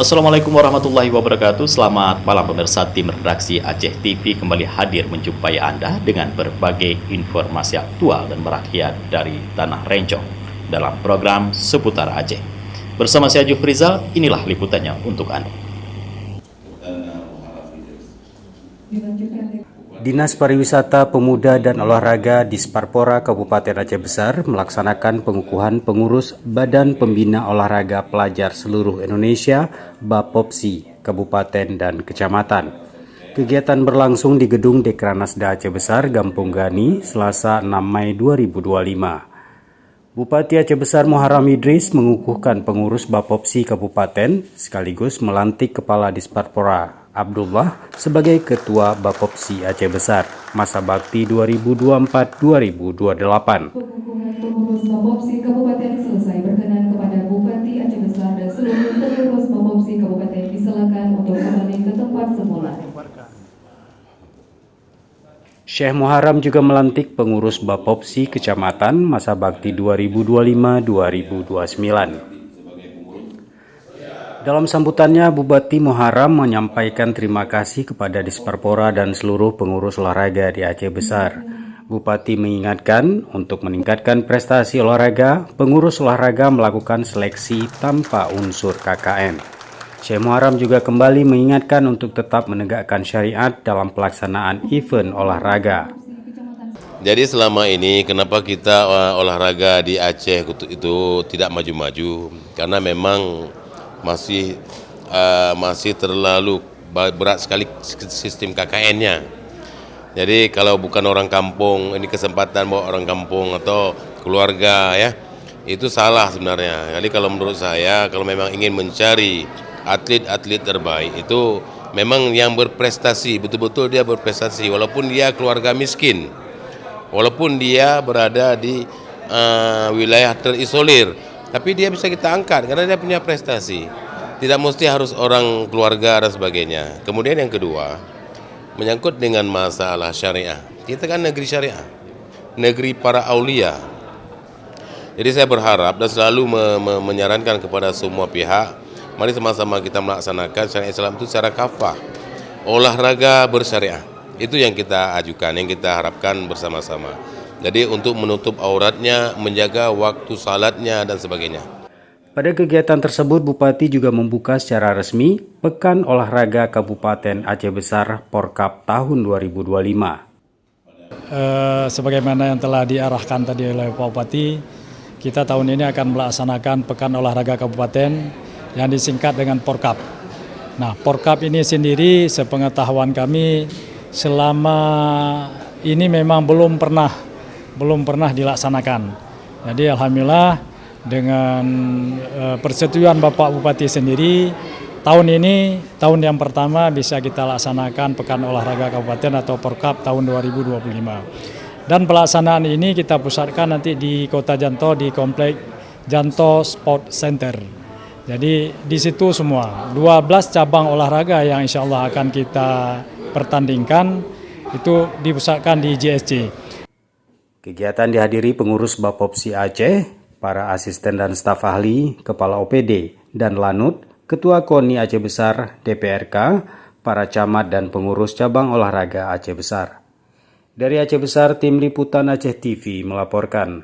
Assalamualaikum warahmatullahi wabarakatuh. Selamat malam pemirsa, tim redaksi Aceh TV kembali hadir menjumpai Anda dengan berbagai informasi aktual dan merakyat dari Tanah Rencong dalam program Seputar Aceh. Bersama saya Jufrizal, inilah liputannya untuk Anda. Dinas Pariwisata, Pemuda dan Olahraga Disparpora Kabupaten Aceh Besar melaksanakan pengukuhan pengurus Badan Pembina Olahraga Pelajar Seluruh Indonesia (Bapopsi) Kabupaten dan Kecamatan. Kegiatan berlangsung di Gedung Dekranasda Aceh Besar, Gampung Gani, Selasa 6 Mei 2025. Bupati Aceh Besar Muharram Idris mengukuhkan pengurus Bapopsi Kabupaten sekaligus melantik Kepala Disparpora Abdullah sebagai Ketua Bapopsi Aceh Besar masa bakti 2024-2028. Pengukuhan pengurus Bapopsi Kabupaten selesai. Berkenan kepada Bupati Aceh Besar dan seluruh pengurus Bapopsi Kabupaten disilakan untuk kembali ke tempat semula. Syekh Muharram juga melantik pengurus Bapopsi Kecamatan masa bakti 2025-2029. Dalam sambutannya, Bupati Muharram menyampaikan terima kasih kepada Disparpora dan seluruh pengurus olahraga di Aceh Besar. Bupati mengingatkan untuk meningkatkan prestasi olahraga, pengurus olahraga melakukan seleksi tanpa unsur KKN. Syekh Muharram juga kembali mengingatkan untuk tetap menegakkan syariat dalam pelaksanaan event olahraga. Jadi selama ini kenapa kita olahraga di Aceh itu tidak maju-maju? Karena memang masih terlalu berat sekali sistem KKN-nya. Jadi kalau bukan orang kampung, ini kesempatan buat orang kampung atau keluarga ya, itu salah sebenarnya. Jadi kalau menurut saya, kalau memang ingin mencari atlet-atlet terbaik, itu memang yang berprestasi, betul-betul dia berprestasi, walaupun dia keluarga miskin, walaupun dia berada di wilayah terisolir, tapi dia bisa kita angkat karena dia punya prestasi. Tidak mesti harus orang keluarga dan sebagainya. Kemudian yang kedua, menyangkut dengan masalah syariah. Kita kan negeri syariah, negeri para aulia. Jadi saya berharap dan selalu menyarankan kepada semua pihak, mari sama-sama kita melaksanakan syariat Islam itu secara kafah. Olahraga bersyariah. Itu yang kita ajukan, yang kita harapkan bersama-sama. Jadi untuk menutup auratnya, menjaga waktu salatnya dan sebagainya. Pada kegiatan tersebut, Bupati juga membuka secara resmi Pekan Olahraga Kabupaten Aceh Besar Porkap tahun 2025. Sebagaimana yang telah diarahkan tadi oleh Pak Bupati, kita tahun ini akan melaksanakan Pekan Olahraga Kabupaten yang disingkat dengan Porkap. Nah, Porkap ini sendiri sepengetahuan kami selama ini memang belum pernah dilaksanakan. Jadi alhamdulillah dengan persetujuan Bapak Bupati sendiri, tahun ini tahun yang pertama bisa kita laksanakan Pekan Olahraga Kabupaten atau Porkap tahun 2025. Dan pelaksanaan ini kita pusatkan nanti di Kota Janto di Komplek Janto Sport Center. Jadi di situ semua 12 cabang olahraga yang insya Allah akan kita pertandingkan itu dipusatkan di JSC. Kegiatan dihadiri pengurus Bapopsi Aceh, para asisten dan staf ahli, kepala OPD, dan Lanut, Ketua KONI Aceh Besar, DPRK, para camat dan pengurus cabang olahraga Aceh Besar. Dari Aceh Besar, tim liputan Aceh TV melaporkan.